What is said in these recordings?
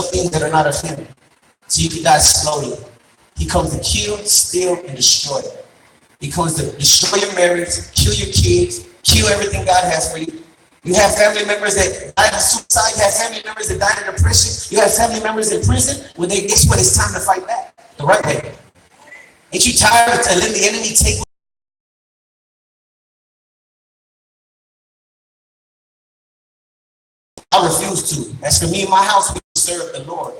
things that are not of him. So you can die slowly. He comes to kill, steal, and destroy. He comes to destroy your marriage, kill your kids, kill everything God has for you. You have family members that died of suicide. You have family members that died of depression. You have family members in prison. When they guess what? It's time to fight back the right way. Ain't you tired of letting the enemy take? I refuse to. As for me and my house, we serve the Lord.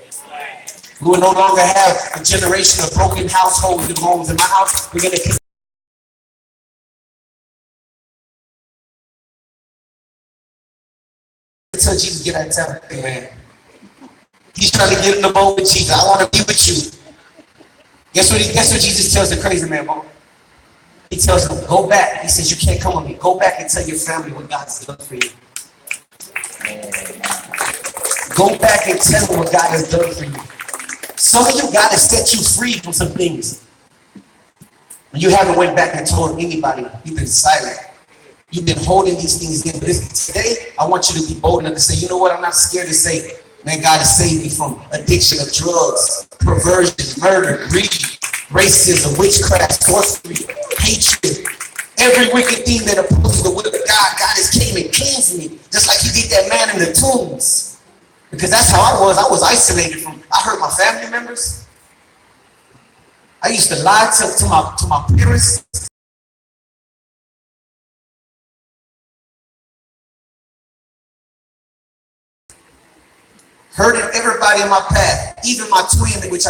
We will no longer have a generation of broken households and homes in my house. We're going to until Jesus get that temple, man. He's trying to get in the boat with Jesus. I want to be with you. Guess what Jesus tells the crazy man, bro? He tells him, go back. He says, you can't come with me. Go back and tell your family what God's done for you. Go back and tell them what God has done for you. Some of you, God has set you free from some things. You haven't went back and told anybody. You've been silent. You've been holding these things in. But today, I want you to be bold enough to say, you know what? I'm not scared to say, man, God has saved me from addiction of drugs, perversion, murder, greed, racism, witchcraft, sorcery, hatred. Every wicked thing that opposes the will of God, God has came and cleansed me. Just like he did that man in the tombs. Because that's how I was. I was isolated from, I hurt my family members. I used to lie to my parents. Hurting everybody in my path, even my twin, which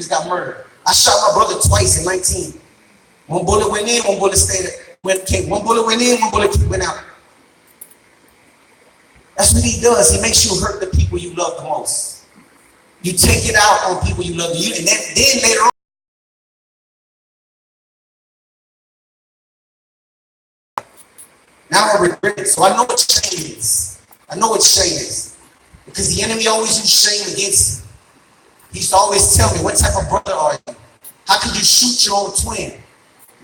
got murdered. I shot my brother twice in 19. One bullet went in, one bullet stayed. One bullet went in, one bullet went out. That's what he does. He makes you hurt the people you love the most. You take it out on people you love, and then later on. Now I regret it. So I know what shame is. I know what shame is. Because the enemy always used shame against me. He used to always tell me, what type of brother are you? How could you shoot your own twin?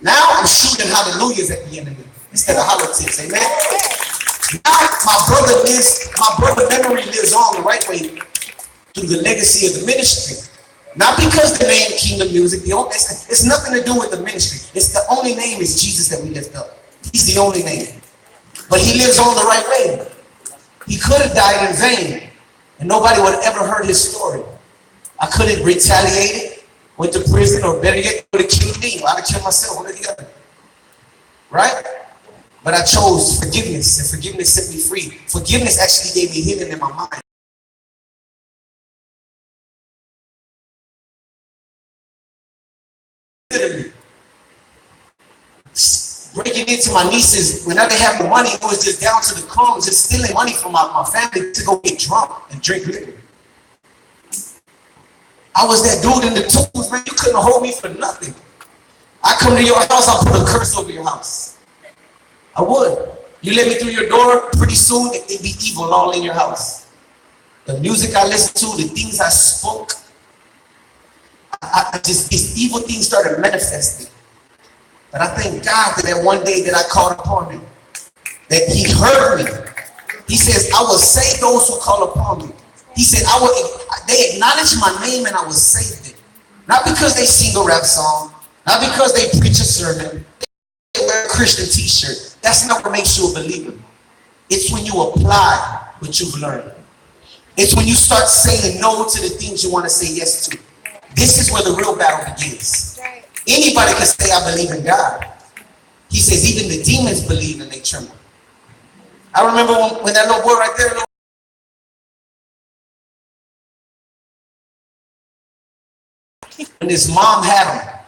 Now I'm shooting hallelujahs at the enemy instead of politics. Amen? Now my brother memory lives on the right way through the legacy of the ministry. Not because the name Kingdom Music, it's nothing to do with the ministry. It's the only name is Jesus that we lift up. He's the only name. But he lives on the right way. He could have died in vain, and nobody would have ever heard his story. I could have retaliated, went to prison, or better yet, would have killed me. I'd have killed myself, one or the other. Right? But I chose forgiveness, and forgiveness set me free. Forgiveness actually gave me healing in my mind. Breaking into my nieces, whenever they have the money, it was just down to the crumbs, just stealing money from my family to go get drunk and drink liquor. I was that dude in the tools, man. You couldn't hold me for nothing. I come to your house, I'll put a curse over your house. I would. You let me through your door, pretty soon it'd be evil all in your house. The music I listened to, the things I spoke, these evil things started manifesting. But I thank God that one day that I called upon him, that he heard me. He says, I will save those who call upon me. He said, they acknowledged my name and I will save them. Not because they sing a rap song, not because they preach a sermon, they wear a Christian t-shirt. That's not what makes you a believer. It's when you apply what you've learned. It's when you start saying no to the things you want to say yes to. This is where the real battle begins. Anybody can say, I believe in God. He says, even the demons believe and they tremble. I remember when that little boy right there, when his mom had him,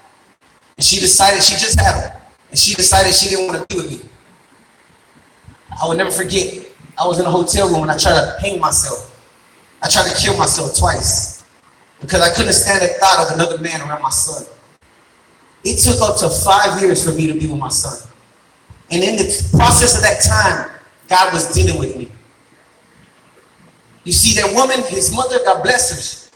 and she just had him, and she decided she didn't want to be with me. I would never forget, I was in a hotel room and I tried to hang myself. I tried to kill myself twice because I couldn't stand the thought of another man around my son. It took up to 5 years for me to be with my son. And in the process of that time, God was dealing with me. You see that woman, his mother, God bless her.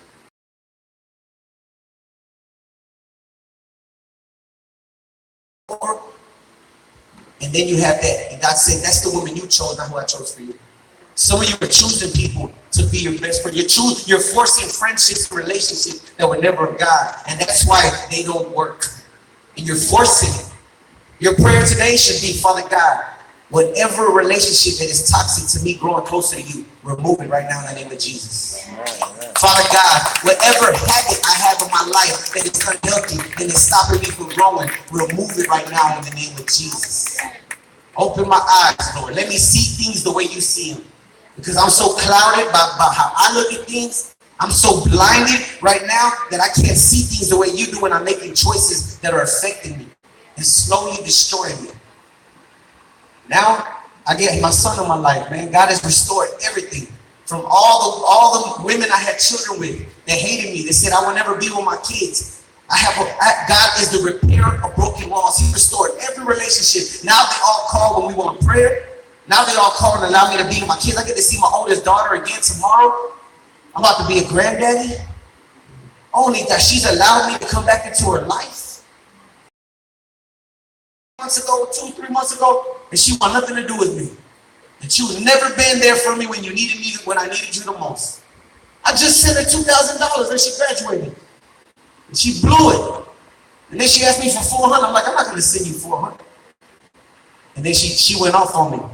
And then you have that. And God said, that's the woman you chose, not who I chose for you. Some of you are choosing people to be your best friend. You're forcing friendships and relationships that were never of God. And that's why they don't work. And you're forcing it. Your prayer today should be, Father God, whatever relationship that is toxic to me growing closer to you, remove it right now in the name of Jesus. Father God, whatever habit I have in my life that is unhealthy and is stopping me from growing, remove it right now in the name of Jesus. Open my eyes, Lord. Let me see things the way you see them. Because I'm so clouded by how I look at things. I'm so blinded right now that I can't see things the way you do when I'm making choices that are affecting me and slowly destroying me. Now, I get my son in my life, man. God has restored everything. From all the women I had children with that hated me, that said I will never be with my kids. God is the repairer of broken walls. He restored every relationship. Now they all call when we want prayer. Now they all call and allow me to be with my kids. I get to see my oldest daughter again tomorrow. I'm about to be a granddaddy. Only that she's allowed me to come back into her life. Months ago, 2-3 months ago, and she want nothing to do with me. And you've never been there for me when you needed me, when I needed you the most. I just sent her $2,000 and she graduated. And she blew it. And then she asked me for $400. I'm like, I'm not going to send you $400. And then she went off on me.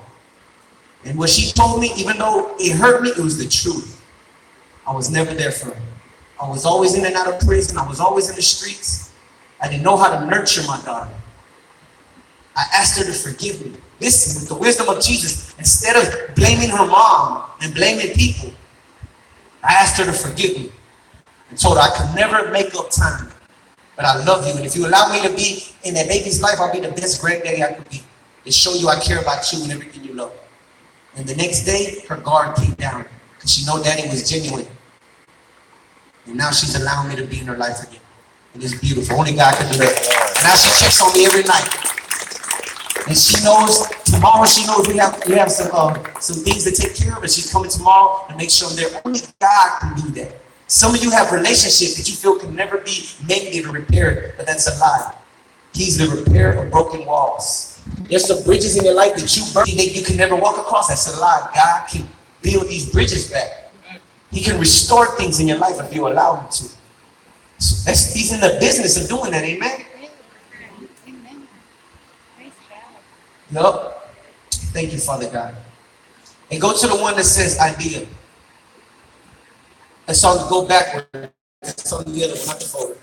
And what she told me, even though it hurt me, it was the truth. I was never there for her. I was always in and out of prison. I was always in the streets. I didn't know how to nurture my daughter. I asked her to forgive me. Listen, with the wisdom of Jesus, instead of blaming her mom and blaming people, I asked her to forgive me and told her I could never make up time, but I love you. And if you allow me to be in that baby's life, I'll be the best granddaddy I could be to show you I care about you and everything you love. And the next day, her guard came down because she know daddy was genuine. And now she's allowing me to be in her life again. And it's beautiful. Only God can do that. And now she checks on me every night. And she knows, tomorrow she knows we have some things to take care of, and she's coming tomorrow and make sure I'm there. Only God can do that. Some of you have relationships that you feel can never be mended or repaired, but that's a lie. He's the repairer of broken walls. There's some bridges in your life that you burn that you can never walk across. That's a lie. God can build these bridges back. He can restore things in your life if you allow him to. So he's in the business of doing that, amen? Yup. Thank you, Father God. And go to the one that says idea. Let's all go backward. That's on the other one, not the forward.